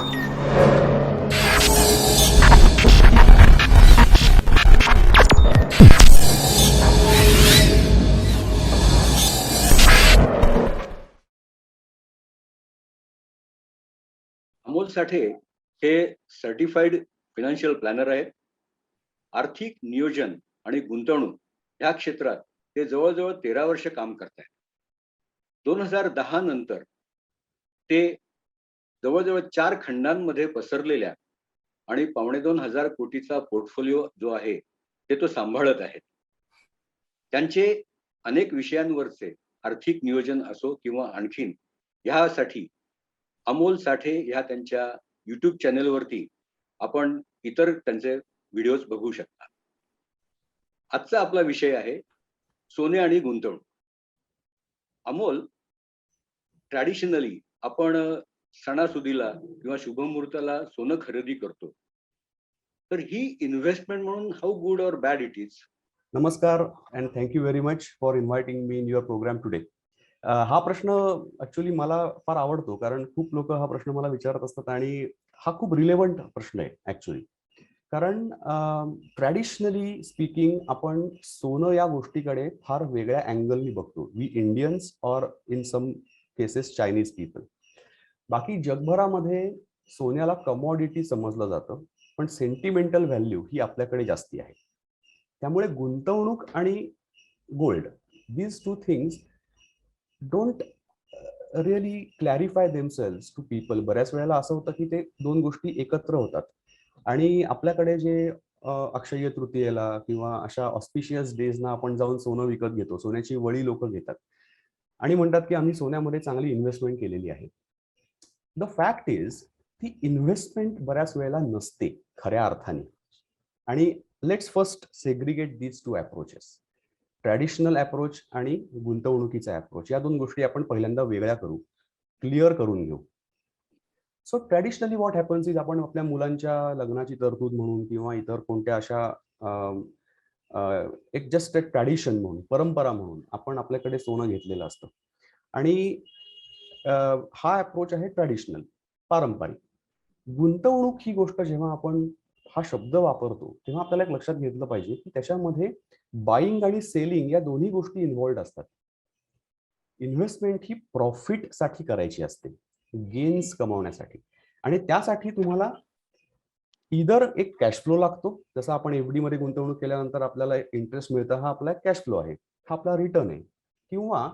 अमोल साठे हे certified financial planar आहेत. आर्थिक नियोजन आणि गुंतवणूक या क्षेत्रात ते जवळजवळ 13 वर्ष काम करत आहेत. 2010 नंतर ते जवळजवळ 4 खंडांमध्ये पसरलेल्या आणि 2,500 कोटीचा पोर्टफोलिओ जो आहे ते तो सांभाळत आहेत. त्यांचे अनेक विषयांवरचे आर्थिक नियोजन असो किंवा आणखीन ह्यासाठी अमोल साठे ह्या त्यांच्या YouTube चॅनेलवरती आपण इतर त्यांचे व्हिडिओज बघू शकता. आजचा आपला विषय आहे सोने आणि गुंतवणूक. अमोल, ट्रॅडिशनली आपण सणासुदीला किंवा शुभमुहूर्ताला सोनं खरेदी करतो. तर ही इन्व्हेस्टमेंट म्हणून how good or bad it is? नमस्कार and thank you very much for inviting me in your programme today. हा प्रश्न ऍक्च्युली मला फार आवडतो, कारण खूप लोक हा प्रश्न मला विचारत असतात आणि हा खूप रिलेव्हंट प्रश्न आहे ऍक्च्युली. कारण ट्रॅडिशनली स्पीकिंग आपण सोनं या गोष्टीकडे फार वेगळ्या अँगलनी बघतो. We Indians or in some cases Chinese people. बाकी जगभरामध्ये सोन्याला कमॉडिटी समजलं जातं, पण सेंटिमेंटल व्हॅल्यू ही आपल्याकडे जास्ती आहे. त्यामुळे गुंतवणूक आणि gold, these two things don't really clarify themselves to people. बऱ्याच वेळेला असं होतं की ते दोन गोष्टी एकत्र होतात आणि आपल्याकडे जे अक्षय्य तृतीयेला किंवा अशा ऑस्पिशियस डेजना आपण जाऊन सोनं विकत घेतो, सोन्याची वळी लोक घेतात आणि म्हणतात की आम्ही सोन्यामध्ये चांगली इन्व्हेस्टमेंट केलेली आहे. द फॅक्ट इज ती इन्व्हेस्टमेंट बऱ्याच वेळेला नसते खऱ्या अर्थाने. आणि let's first segregate these two approaches, traditional approach आणि गुंतवणुकीचा अप्रोच. या दोन गोष्टी आपण पहिल्यांदा वेगळ्या करू, क्लिअर करून घेऊ. So traditionally what happens is, आपण आपल्या मुलांच्या लग्नाची तरतूद म्हणून किंवा इतर कोणत्या अशा एक जस्ट एक ट्रॅडिशन म्हणून, परंपरा म्हणून आपण आपल्याकडे सोनं घेतलेलं असतं. आणि हा अप्रोच आहे ट्रॅडिशनल, पारंपरिक. गुंतवणूक ही गोष्ट जेव्हा आपण हा शब्द वापरतो तेव्हा आपल्याला एक लक्षात घेतलं पाहिजे की त्याच्यामध्ये बाईंग आणि सेलिंग या दोन्ही गोष्टी इन्व्हॉल्ड असतात. इन्व्हेस्टमेंट ही प्रॉफिट साठी करायची असते, गेन्स कमावण्यासाठी. आणि त्यासाठी तुम्हाला इधर एक कॅश फ्लो लागतो, जसं आपण एफडी मध्ये गुंतवणूक केल्यानंतर आपल्याला इंटरेस्ट मिळतं, हा आपला कॅश फ्लो आहे, हा आपला रिटर्न आहे. किंवा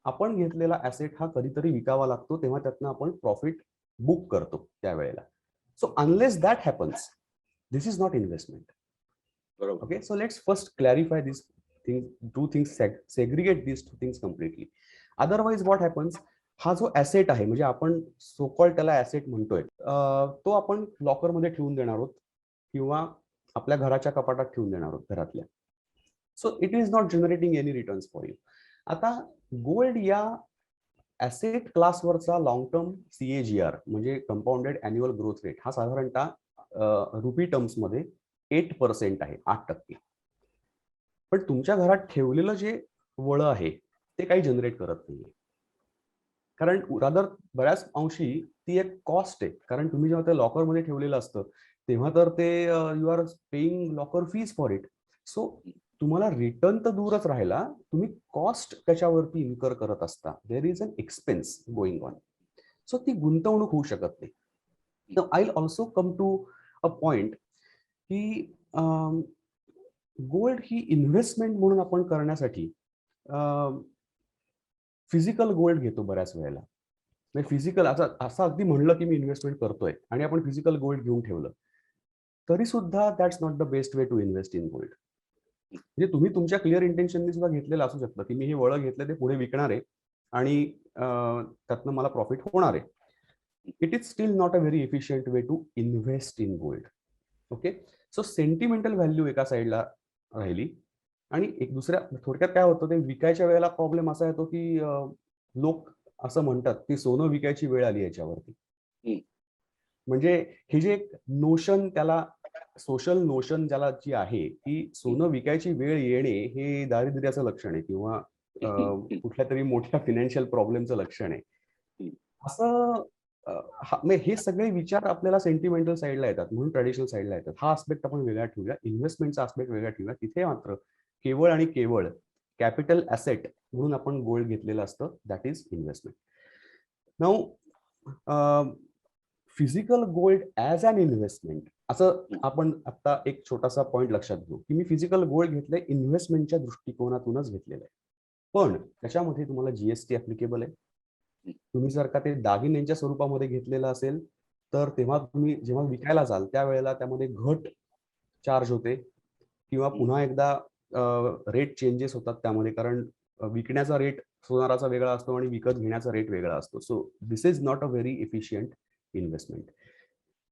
आपण घेतलेला ॲसेट हा कधीतरी विकावा लागतो, तेव्हा त्यातनं आपण प्रॉफिट बुक करतो त्यावेळेला. So unless that happens, this is not investment. Okay, so let's first clarify these things, two things, segregate these two things completely. Otherwise what happens, हा जो ऍसेट आहे, म्हणजे आपण सोकॉल त्याला ऍसेट म्हणतोय, तो आपण लॉकर मध्ये ठेवून देणार आहोत किंवा आपल्या घराच्या कपाटात ठेवून देणार आहोत घरातल्या. So it is not generating any returns for you. आता गोल्ड या ऍसेट क्लासवरचा लॉंग टर्म CAGR म्हणजे कंपाऊंडेड अॅन्युअल ग्रोथ रेट हा साधारणतः रुपी टर्म्स मध्ये 8% आहे, 8%. पण तुमच्या घरात ठेवलेलं जे वळं आहे ते काही जनरेट करत नाहीये, कारण रादर बऱ्याच अंशी ती एक कॉस्ट आहे. कारण तुम्ही जेव्हा ते लॉकर मध्ये ठेवलेलं असतं तेव्हा तर ते you are paying locker fees for it. So तुम्हाला रिटर्न तर दूरच राहिला, तुम्ही कॉस्ट त्याच्यावरती इन्कर करत असता. There is an expense going on. So ती गुंतवणूक होऊ शकत नाही. I will also come to a point की गोल्ड ही इन्व्हेस्टमेंट म्हणून आपण करण्यासाठी फिजिकल गोल्ड घेतो बऱ्याच वेळेला. फिजिकल असं अगदी म्हणलं की मी इन्व्हेस्टमेंट करतोय आणि आपण फिजिकल गोल्ड घेऊन ठेवलं तरी सुद्धा that's not the best way to invest in gold. म्हणजे तुम्ही तुमच्या क्लिअर इंटेन्शननी सुद्धा घेतलेलं असू शकतं की मी हे वळं घेतलं ते पुढे विकणार आहे आणि त्यातनं मला प्रॉफिट होणार आहे. It is still not a very efficient way to invest in gold. Okay, so sentimental value एका साईडला राहिली आणि एक दुसऱ्या, थोडक्यात काय होतं, ते विकायच्या वेळेला प्रॉब्लेम असा येतो की लोक असं म्हणतात की सोनं विकायची वेळ आली याच्यावरती. म्हणजे हे जे एक नोशन, त्याला सोशल नोशन ज्याला जी आहे, की सोनं विकायची वेळ येणे हे दारिद्र्याचं लक्षण आहे किंवा कुठल्या तरी मोठ्या फायनान्शियल प्रॉब्लेमचं लक्षण आहे, असं हे सगळे विचार आपल्याला सेंटिमेंटल साईडला येतात, म्हणून ट्रॅडिशनल साईडला येतात. हा आस्पेक्ट आपण वेगळा ठेवूया, इन्व्हेस्टमेंटचा आस्पेक्ट वेगळा ठेवूया. तिथे मात्र केवळ आणि केवळ कॅपिटल ॲसेट म्हणून आपण गोल्ड घेतलेलं असतं, that is investment. Now physical gold as an investment, असं आपण आता एक छोटासा पॉईंट लक्षात घेऊ की मी फिजिकल गोल्ड घेतलंय इन्व्हेस्टमेंटच्या दृष्टिकोनातूनच घेतलेलं आहे, पण त्याच्यामध्ये तुम्हाला जीएसटी ऍप्लिकेबल आहे. तुम्ही जर का ते दागिन्यांच्या स्वरूपामध्ये घेतलेलं असेल तर तेव्हा तुम्ही जेव्हा विकायला जाल त्यावेळेला त्यामध्ये घट चार्ज होते किंवा पुन्हा एकदा रेट चेंजेस होतात त्यामध्ये, कारण विकण्याचा रेट सोनाराचा वेगळा असतो आणि विकत घेण्याचा रेट वेगळा असतो. So this is not a very efficient investment.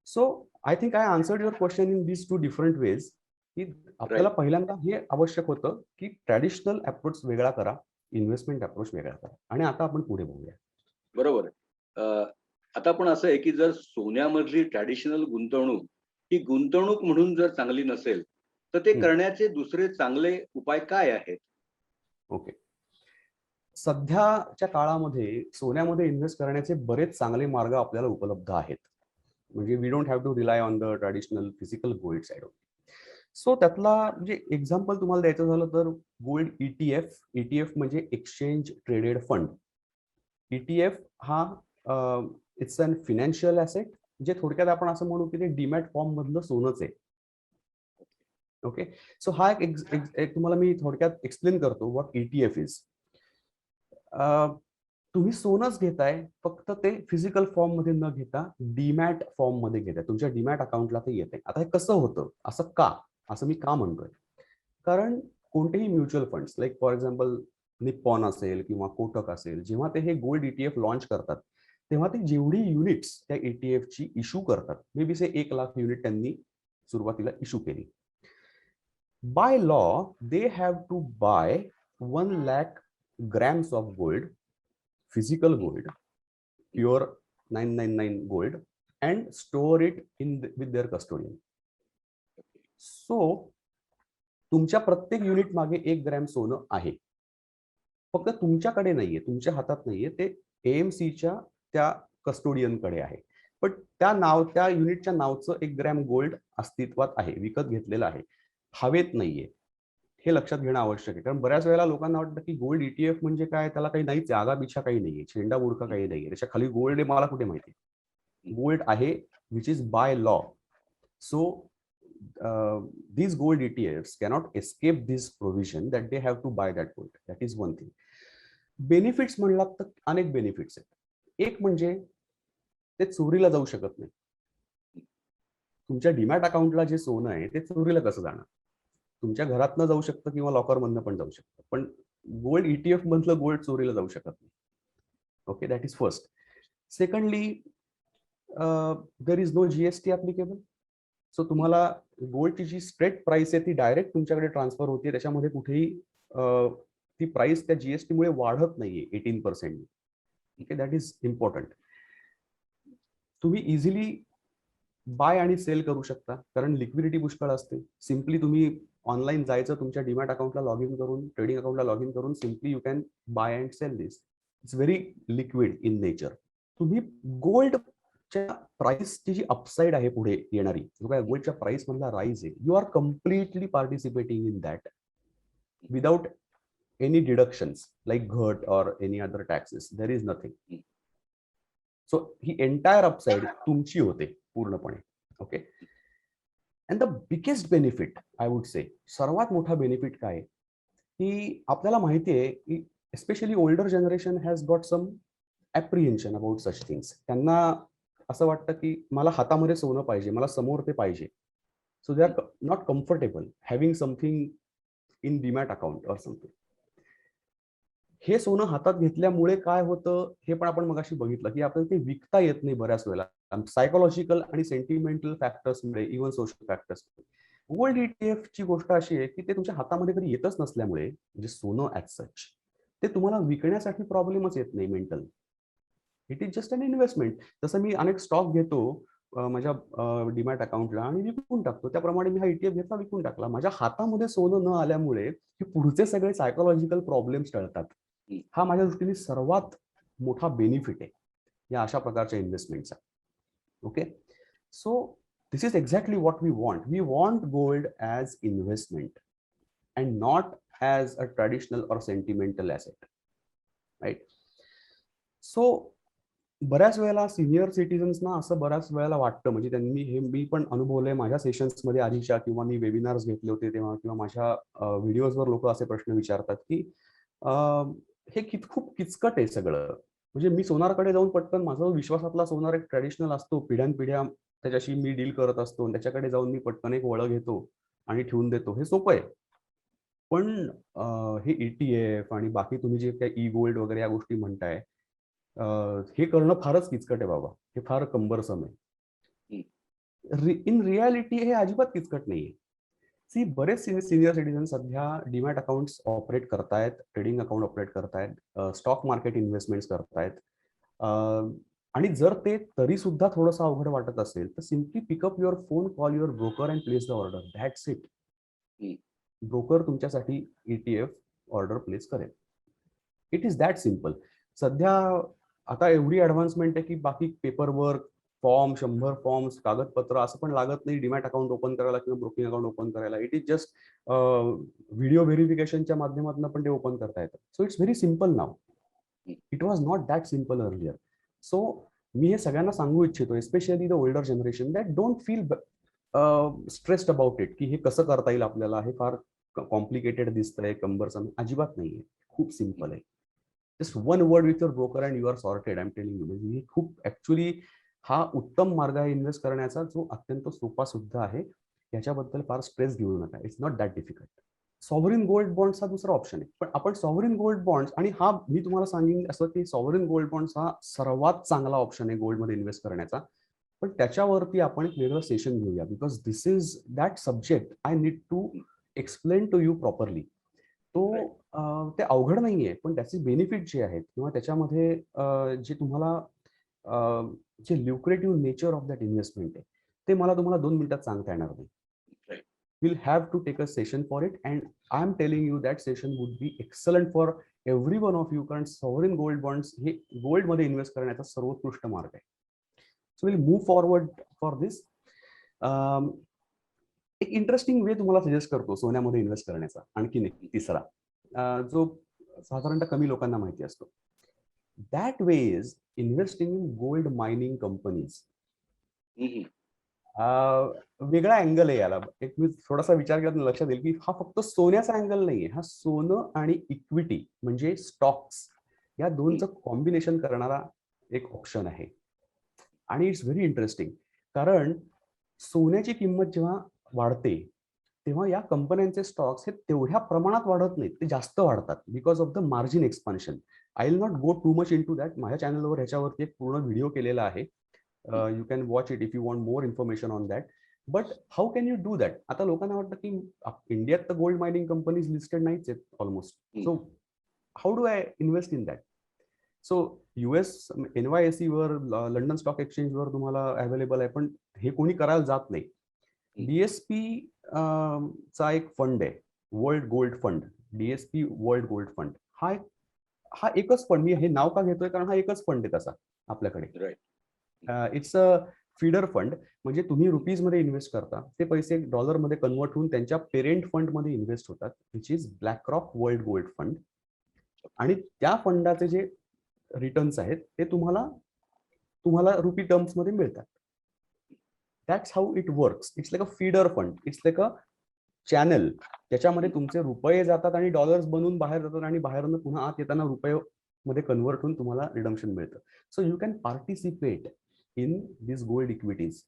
So I think I answered your question in these two different ways, की आपल्याला पहिल्यांदा हे आवश्यक होतं की ट्रॅडिशनल अप्रोच वेगळा करा, इन्व्हेस्टमेंट अप्रोच वेगळा करा, आणि आता आपण पुढे बघूया. बरोबर आहे. आता पण असं आहे की जर सोन्यामधली ट्रॅडिशनल गुंतवणूक ही गुंतवणूक म्हणून जर चांगली नसेल तर ते करण्याचे दुसरे चांगले उपाय काय आहेत? ओके, सध्याच्या काळामध्ये सोन्यामध्ये इन्व्हेस्ट करण्याचे बरेच चांगले मार्ग आपल्याला उपलब्ध आहेत. म्हणजे we don't have to rely on the traditional physical gold side. So त्यातला म्हणजे एक्झाम्पल तुम्हाला द्यायचं झालं तर गोल्ड ईटीएफ. ईटीएफ म्हणजे एक्सचेंज ट्रेडेड फंड. ईटीएफ हा इट्स अन फिनान्शियल ॲसेट, जे थोडक्यात आपण असं म्हणू की ते डीमॅट फॉर्म मधलं सोनंच आहे. ओके, सो हा एक तुम्हाला मी थोडक्यात एक्सप्लेन करतो व्हॉट ईटीएफ इज. तुम्ही सोनंच घेताय, फक्त ते फिजिकल फॉर्म मध्ये न घेता डीमॅट फॉर्म मध्ये घेताय, तुमच्या डीमॅट अकाउंटला ते येते. आता हे कसं होतं, असं का, असं मी का म्हणतोय, कारण कोणतेही mutual funds like for example Nippon असेल किंवा कोटक असेल, जेव्हा ते हे गोल्ड ईटीएफ लॉन्च करतात तेव्हा ते जेवढी युनिट्स त्या ईटीएफ ची इश्यू करतात, मे बी से 1,00,000 युनिट त्यांनी सुरुवातीला इश्यू केली. By law they have to buy 1,00,000 grams of gold, physical gold, pure 999 gold, and store it with their custodian. So तुमच्या प्रत्येक युनिट मागे 1 ग्रॅम सोनं आहे, फक्त तुमच्याकडे नाहीये, तुमच्या हातात नाहीये, ते एएमसीच्या त्या कस्टोडियनकडे आहे. पण त्या युनिटच्या नावचं 1 ग्रॅम गोल्ड अस्तित्वात आहे, विकत घेतलेलं आहे, हवेत नाहीये. हे लक्षात घेणं आवश्यक आहे, कारण बऱ्याच वेळेला लोकांना वाटतं की गोल्ड ईटीएफ म्हणजे काय, त्याला काही नाही, जागा बिछा काही नाहीये, छेंडा बुडका काही नाहीये, त्याच्या खाली गोल्ड आहे मला कुठे माहिती. गोल्ड आहे which is by law. So these gold ETFs cannot escape this provision that they have to buy that gold. That is one thing. Benefits म्हणलात तर अनेक बेनिफिट्स आहेत. एक म्हणजे ते चोरीला जाऊ शकत नाही. तुमच्या डीमॅट अकाउंटला जे सोनं आहे ते चोरीला कसं जाणार? तुमच्या घरातनं जाऊ शकतं किंवा लॉकर मधनं पण जाऊ शकतं, पण गोल्ड ईटीएफ मधलं गोल्ड चोरीला जाऊ शकत नाही. Okay, that is first. Secondly, there is no GST applicable. So तुम्हाला गोल्डची जी स्ट्रेट प्राइस आहे ती डायरेक्ट तुमच्याकडे ट्रान्सफर होते, त्याच्यामध्ये कुठेही ती प्राइस त्या जीएसटी मुळे वाढत नाहीये 18%. Okay, that is important. तुम्ही इझिली बाय आणि सेल करू शकता, कारण लिक्विडिटी पुष्कळ असते. सिम्पली तुम्ही ऑनलाईन जायचं, तुमच्या डीमॅट अकाउंटला लॉग इन करून, ट्रेडिंग अकाउंटला लॉग इन करून simply you can buy and sell this. It's very liquid in nature. तुम्ही गोल्डच्या प्राइसची जी अपसाइड आहे पुढे येणारी, जो काय गोल्डच्या प्राइस मधला राईज आहे, you are completely participating in that without any deductions like घट or any other taxes. There is nothing. So ही एंटायर अपसाइड तुमची होते पूर्णपणे. Okay, and the biggest benefit I would say, सर्वात मोठा बेनिफिट काय, की आपल्याला माहिती आहे की especially older generation has got some apprehension about such things. त्यांना असं वाटतं की मला हातामध्ये सोनं पाहिजे, मला समोर ते पाहिजे. So they are not comfortable having something in demat account or something. हे सोनं हातात घेतल्यामुळे काय होतं हे पण आपण मगाशी बघितलं, की आपल्याला ते विकता येत नाही बऱ्याच वेळेला, सायकोलॉजिकल आणि सेंटिमेंटल फॅक्टर्समुळे, इव्हन सोशल फॅक्टर्समुळे. गोल्ड ईटीएफ ची गोष्ट अशी आहे की ते तुमच्या हातामध्ये कधी येतच नसल्यामुळे, म्हणजे सोनं ॲज सच, ते तुम्हाला विकण्यासाठी प्रॉब्लेमच येत नाही mental. It is just an investment. जसं मी अनेक स्टॉक घेतो माझ्या डीमॅट अकाउंटला आणि विकून टाकतो, त्याप्रमाणे मी हा ईटीएफ घेतला, विकून टाकला. माझ्या हातामध्ये सोनं न आल्यामुळे हे पुढचे सगळे सायकोलॉजिकल प्रॉब्लेम्स टळतात. हा माझ्या दृष्टीने सर्वात मोठा बेनिफिट आहे. या अशा प्रकारच्या इन्व्हेस्टमेंटचा. Okay, so this is exactly what we want. We want gold as investment and not as a traditional or sentimental asset, right? So बऱ्याच वेळेला सिनियर सिटीजन्सना असं बऱ्याच वेळेला वाटतं, म्हणजे त्यांनी हे मी पण अनुभवलंय माझ्या सेशन्समध्ये आधीच्या, किंवा मी वेबिनार्स घेतले होते तेव्हा, किंवा माझ्या व्हिडिओजवर लोक असे प्रश्न विचारतात की हे खूप किचकट आहे सगळं. म्हणजे मी सोनारकडे जाऊन पटकन माझा विश्वासातला सोनार एक ट्रॅडिशनल असतो, पिढ्यानपिढ्या त्याच्याशी मी डील करत असतो, त्याच्याकडे जाऊन मी पटकन एक वळं घेतो आणि ठेवून देतो, हे सोपं आहे. पण हे ETF आणि बाकी तुम्ही जे काही गोल्ड वगैरे या गोष्टी म्हणताय, हे करणं फारच किचकट आहे बाबा. हे फार कंबरसम आहे. इन रियालिटी हे अजिबात किचकट नाहीये. सी, बरेच सिनियर सिटीजन सध्या डीमॅट अकाउंट्स ऑपरेट करतायत, ट्रेडिंग अकाउंट ऑपरेट करतायत, स्टॉक मार्केट इन्व्हेस्टमेंट्स करतायत. आणि जर ते तरी सुद्धा थोडंसं अवघड वाटत असेल तर simply pickup your phone, call your broker and place the order. That's it. Broker तुमच्यासाठी ETF ऑर्डर प्लेस करेल. It is that simple. सध्या आता एवढी ॲडव्हान्समेंट आहे की बाकी पेपर वर्क, फॉर्म, 100 फॉर्म्स, कागदपत्र असं पण लागत नाही डीमॅट अकाउंट ओपन करायला किंवा ब्रोकिंग अकाउंट ओपन करायला. इट इज जस्ट व्हिडिओ व्हेरिफिकेशनच्या माध्यमातून पण ते ओपन करता येतं. So it's very simple now. It was not that simple earlier. So मी हे सगळ्यांना सांगू इच्छितो, especially the older generation, that don't feel stressed about it, की हे कसं करता येईल आपल्याला, हे फार कॉम्प्लिकेटेड दिसतंय, कंबरसम. अजिबात नाहीये, खूप सिम्पल आहे. Just one word with your broker and you are sorted. I am telling you. म्हणजे खूप ऍक्च्युली हा उत्तम मार्ग आहे इन्व्हेस्ट करण्याचा, जो अत्यंत सोपा सुद्धा आहे. याच्याबद्दल फार स्ट्रेस घेऊ नका. It's not that difficult. Sovereign gold bonds हा दुसरा ऑप्शन आहे. पण आपण सॉव्हरीन गोल्ड बॉन्ड्स, आणि हा मी तुम्हाला सांगेन असं की सॉव्हरीन गोल्ड बॉन्ड्स हा सर्वात चांगला ऑप्शन आहे गोल्डमध्ये इन्व्हेस्ट करण्याचा. पण त्याच्यावरती आपण एक वेगळं सेशन घेऊया, because this is that subject I need to explain to you properly. तो ते अवघड नाहीये, पण त्याचे बेनिफिट जे आहेत किंवा त्याच्यामध्ये जे तुम्हाला जे ल्युक्रेटिव्ह नेचर ऑफ दॅट इन्व्हेस्टमेंट आहे, ते मला तुम्हाला 2 मिनिटात सांगता येणार नाही. We'll have to take a session for it, and I'm telling you that session would be excellent for every one of you, कारण sovereign gold bonds हे गोल्ड मध्ये इन्व्हेस्ट करण्याचा सर्वोत्कृष्ट मार्ग आहे. So will move forward for this. एक interesting वे तुम्हाला suggest करतो सोन्यामध्ये इन्व्हेस्ट करण्याचा, आणखी एक तिसरा, जो साधारणतः कमी लोकांना माहिती असतो. That way is investing in gold mining companies. वेगळा अँगल आहे याला. एक मी थोडासा विचार केला तर लक्षात येईल की हा फक्त सोन्याचा अँगल नाहीये, हा सोनं आणि इक्विटी म्हणजे स्टॉक्स या दोनचं कॉम्बिनेशन करणारा एक ऑप्शन आहे. आणि इट्स व्हेरी इंटरेस्टिंग, कारण सोन्याची किंमत जेव्हा वाढते तेव्हा या कंपन्यांचे स्टॉक्स हे तेवढ्या प्रमाणात वाढत नाहीत, ते जास्त वाढतात because of the margin expansion. I will not go too much into that. माझ्या चॅनलवर ह्याच्यावरती एक पूर्ण व्हिडिओ केलेला आहे. You can watch it if you want more information on that. But how can you do that? आता लोकांना वाटतं की इंडियात तर गोल्ड मायनिंग कंपनीज लिस्टेड नाहीच आहेत almost. So how do I invest in that? So US NYSE वर, London stock exchange वर तुम्हाला अवेलेबल आहे, पण हे कोणी करायला जात नाही. DSP चा एक फंड आहे, world gold fund. DSP world gold fund हा एकच फंड. मी हे नाव का घेतोय कारण हा एकच फंड आहे तसा आपल्याकडे. It's a feeder fund. म्हणजे तुम्ही रुपीज मध्ये इन्व्हेस्ट करता, ते पैसे डॉलरमध्ये कन्वर्ट होऊन त्यांच्या पेरेंट फंड मध्ये इन्व्हेस्ट होतात, which is BlackRock world gold fund. आणि त्या फंडाचे जे रिटर्न्स आहेत ते तुम्हाला रुपी टर्म्स मध्ये मिळतात. That's how it works. It's like a feeder fund. It's like a channel ज्याच्यामध्ये तुमचे रुपये जातात आणि डॉलर्स बनवून बाहेर जातात, आणि बाहेरून पुन्हा आत येताना रुपये मध्ये कन्वर्ट होऊन तुम्हाला रिडम्शन मिळतं. So you can participate in this gold equities.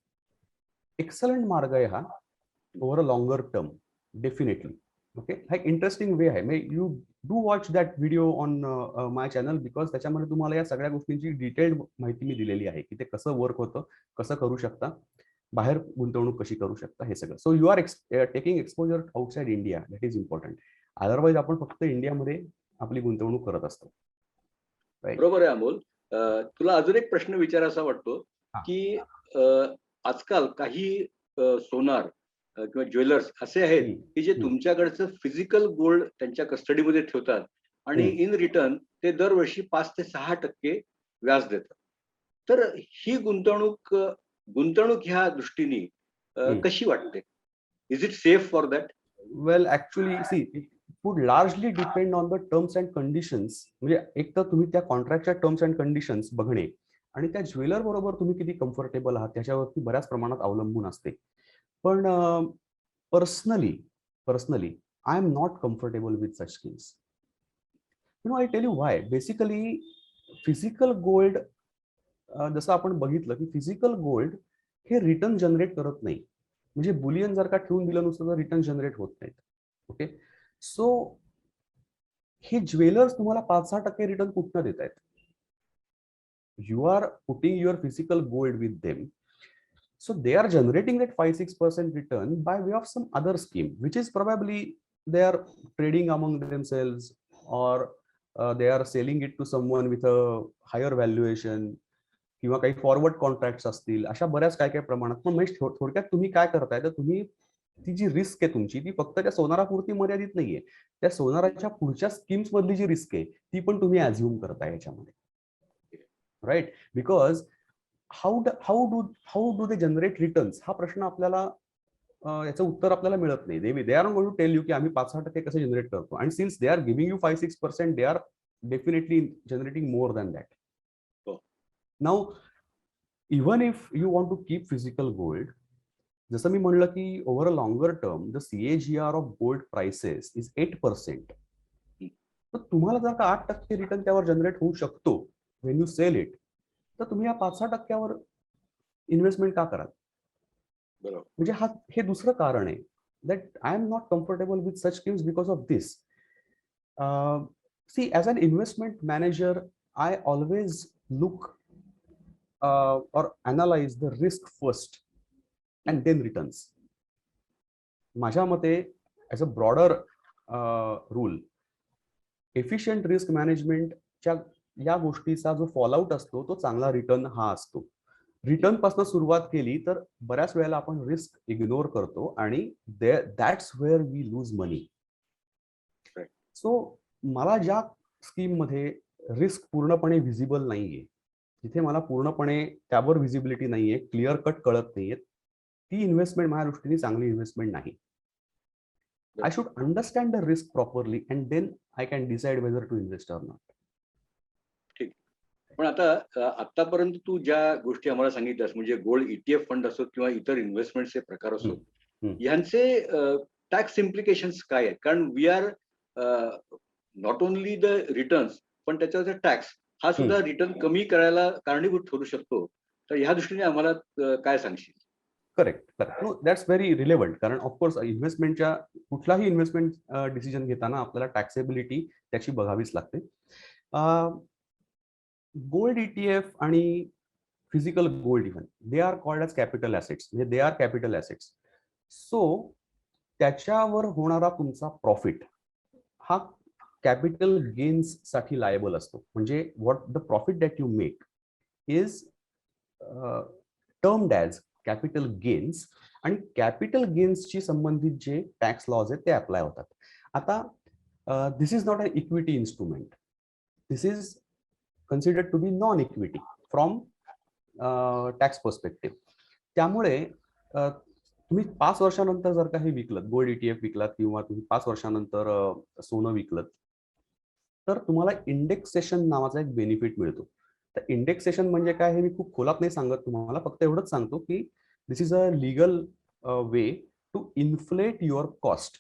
Excellent मार्ग आहे हा over a longer term, definitely. Okay, हा एक इंटरेस्टिंग वे आहे. May you do watch that video on my channel, because त्याच्यामध्ये तुम्हाला या सगळ्या गोष्टींची डिटेल्ड माहिती मी दिलेली आहे की ते कसं वर्क होतं, कसं करू शकता, बाहेर गुंतवणूक कशी करू शकता, हे सगळं. So you are taking exposure outside India. That is important. Otherwise आपण फक्त इंडियामध्ये आपली गुंतवणूक करत असतो. बरोबर आहे अमोल. तुला अजून एक प्रश्न विचारायचा वाटतो की आजकाल काही सोनार किंवा ज्वेलर्स असे आहेत की जे तुमच्याकडचं फिजिकल गोल्ड त्यांच्या कस्टडीमध्ये ठेवतात आणि इन रिटर्न ते दरवर्षी 5 ते 6% व्याज देतात. तर ही गुंतवणूक ह्या दृष्टीने कशी वाटते? Is it safe for that? Well actually see it would largely depend on the terms and conditions. म्हणजे एक तर तुम्ही त्या कॉन्ट्रॅक्टच्या टर्म्स अँड कंडिशन्स बघणे आणि त्या ज्वेलर बरोबर तुम्ही किती कम्फर्टेबल आहात त्याच्यावरती बऱ्याच प्रमाणात अवलंबून असते. पण personally I am not comfortable with such things. I tell you Y. Basically physical gold, जसं आपण बघितलं की फिजिकल गोल्ड हे रिटर्न जनरेट करत नाही. म्हणजे बुलियन जर का ठेवून दिलं नुसतं तर रिटर्न जनरेट होत नाहीत. ओके, सो हे ज्वेलर्स तुम्हाला 5-6% रिटर्न कुठनं देत आहेत? You are putting your physical gold with them, so they are generating that 5-6% return by way of some other scheme, which is probably they are trading among themselves, or they are selling it to someone with a higher valuation, किंवा काही forward contracts असतील. अशा बऱ्याच काय काय प्रमाणात. पण म्हणजे थोडक्यात तुम्ही काय करताय तर तुम्ही ती जी रिस्क आहे तुमची ती फक्त त्या सोनारापुरती मर्यादित नाहीये. त्या सोनाराच्या पुढच्या स्कीम्स मधली जी रिस्क आहे ती पण तुम्ही अज्युम करताय याच्यामध्ये, right? Because how do they generate returns हा प्रश्न आपल्याला याचं उत्तर आपल्याला मिळत नाही. They are not going to tell you की आम्ही 5-6% कसं जनरेट करतो. आणि since they are giving you 5-6%, they are definitely generating more than that. Now even if you want to keep physical gold, जसं मी म्हणलं की over a longer term the CAGR of gold prices is 8%. तर तुम्हाला जर का 8% return त्यावर generate होऊ शकतो वेन यू सेल इट, तर तुम्ही या 5-6% इन्व्हेस्टमेंट का कराल? म्हणजे हे दुसरं कारण आहे that I am not comfortable with such schemes because of this. See as an investment manager I always look or analyze the risk first and then returns. माझ्या मते as a broader rule, efficient risk मॅनेजमेंटच्या या गोष्टीचा जो fallout असतो तो चांगला return हा असतो. रिटर्न पासून सुरुवात केली तर बऱ्याच वेळेला आपण रिस्क इग्नोर करतो आणि that's where we lose money. So मला ज्या स्कीम मध्ये रिस्क पूर्णपणे व्हिजिबल नाहीये, जिथे मला पूर्णपणे त्यावर व्हिजिबिलिटी नाहीये, क्लिअर कट कळत नाहीये, ती इन्व्हेस्टमेंट माझ्या दृष्टीने चांगली इन्व्हेस्टमेंट नाही. I should understand the risk properly and then I can decide whether to invest or not. ठीक. पण आता आतापर्यंत तू ज्या गोष्टी आम्हाला सांगितल्यास, म्हणजे गोल्ड ETF फंड असो किंवा इतर इन्व्हेस्टमेंटचे प्रकार असो, ह्यांचे टॅक्स इम्प्लिकेशन्स काय आहेत? कारण we are not only the returns, पण त्याच्यावरचा टॅक्स हा सुद्धा रिटर्न कमी करायला कारणीभूत ठरू शकतो. तर ह्या दृष्टीने आम्हाला काय सांगशील? Correct. No, that's very relevant. कारण ऑफकोर्स इन्व्हेस्टमेंटच्या कुठलाही इन्व्हेस्टमेंट डिसिजन घेताना आपल्याला टॅक्सेबिलिटी त्याची बघावीच लागते. गोल्ड ETF आणि physical gold even they are called as capital assets. म्हणजे they are capital assets. So त्याच्यावर होणारा तुमचा प्रॉफिट हा कॅपिटल गेन्स साठी लायबल असतो. म्हणजे what the profit that you make is termed as capital gains, आणि कॅपिटल गेन्सशी संबंधित जे टॅक्स लॉज आहेत ते अप्लाय होतात. आता this is not a equity instrument, this is considered to be non equity from tax perspective. त्यामुळे तुम्ही 5 वर्षानंतर जर का हे विकलत, गोल्ड ETF विकलात किंवा तुम्ही 5 वर्षानंतर सोनं विकलत, तर तुम्हाला इंडेक्सेशन नावाचा एक बेनिफिट मिळतो. तर इंडेक्सेशन म्हणजे काय हे मी खूप खोलात नाही सांगत तुम्हाला, फक्त एवढंच सांगतो की this is a legal way to inflate your cost.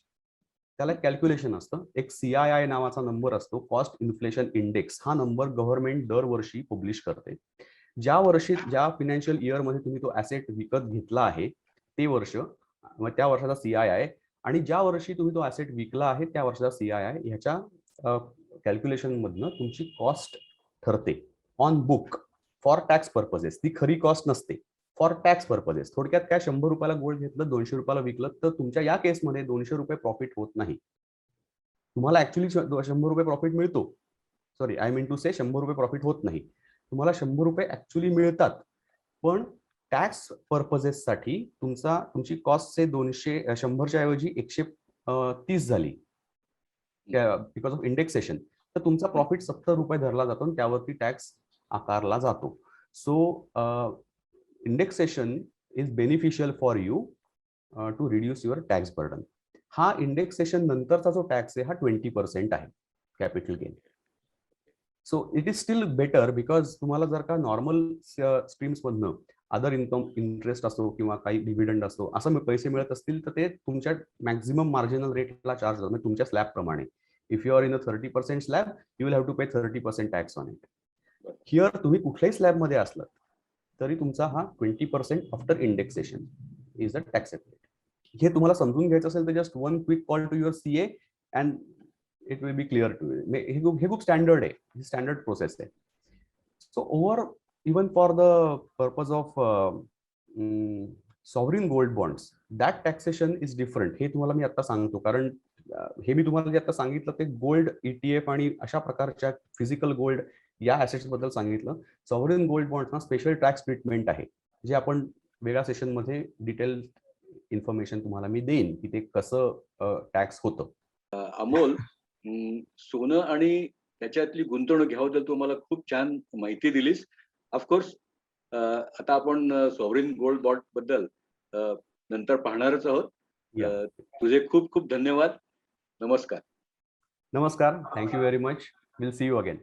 त्याला कॅल्क्युलेशन असतं. एक CII नावाचा नंबर असतो, कॉस्ट इन्फ्लेशन इंडेक्स. हा नंबर गव्हर्नमेंट दरवर्षी पब्लिश करते. ज्या वर्षी, ज्या फिनान्शियल इयरमध्ये तुम्ही तो ॲसेट विकत घेतला आहे ते वर्ष, मग त्या वर्षाचा CII, आणि ज्या वर्षी तुम्ही तो ॲसेट विकला आहे त्या वर्षाचा CII, ह्याच्या कॅल्क्युलेशन मधनं तुमची कॉस्ट ठरते on book for tax purposes. ती खरी कॉस्ट नसते, फॉर टॅक्स पर्पजेस. थोडक्यात काय, 100 रुपयाला गोल्ड घेतलं, 200 रुपयाला विकलं, तर तुमच्या या केसमध्ये 200 रुपये प्रॉफिट होत नाही. तुम्हाला ऍक्च्युली 100 रुपये प्रॉफिट मिळतो. सॉरी, आय मीन टू से 100 रुपये प्रॉफिट होत नाही. तुम्हाला 100 रुपये ऍक्च्युली मिळतात, पण टॅक्स पर्पजेससाठी तुमची कॉस्ट 100च्या ऐवजी 130 झाली बिकॉज ऑफ इंडेक्सेशन, तर तुमचा प्रॉफिट 70 रुपये धरला जातो आणि त्यावरती टॅक्स आकारला जातो. So indexation is beneficial for you to reduce your tax burden. हा इंडेक्सेशन नंतरचा जो टॅक्स आहे हा 20% आहे capital gain. So it is still better because तुम्हाला जर का नॉर्मल स्ट्रीम्स मधनं अदर इन्कम इंटरेस्ट असो किंवा काही डिव्हिडंड असो असं पैसे मिळत असतील तर ते तुमच्या मॅक्झिमम मार्जिनल रेटला चार्ज होतात, म्हणजे तुमच्या स्लॅब प्रमाणे. If you are in a 30% slab you will have to pay 30% tax on it. Here तुम्ही कुठल्याही स्लॅब मध्ये असलात तरी तुमचा हा 20% after indexation is the tax rate. हे तुम्हाला समजून घ्यायचं असेल तर just one quick call to your CA and it will be clear to you. हे खूप स्टँडर्ड आहे, स्टँडर्ड प्रोसेस आहे. So over even for the purpose of sovereign gold bonds that taxation is different. हे तुम्हाला मी आता सांगतो कारण हे मी तुम्हाला जे आता सांगितलं ते गोल्ड ETF आणि अशा प्रकारच्या फिजिकल गोल्ड या ऍसेट्स बद्दल सांगितलं. सॉव्हरीन गोल्ड बॉन्ड्सना स्पेशल टॅक्स ट्रीटमेंट आहे, जे आपण वेगळ्या सेशनमध्ये डिटेल इन्फॉर्मेशन तुम्हाला मी देईन की ते कसं टॅक्स होतं. अमोल, सोनं आणि त्याच्यातली गुंतवणूक ह्याबद्दल तू मला खूप छान माहिती दिलीस. ऑफकोर्स आता आपण सॉव्हरीन गोल्ड बॉन्ड बद्दल नंतर पाहणारच आहोत. तुझे खूप खूप धन्यवाद. नमस्कार. नमस्कार. Thank you very much. Will see you again.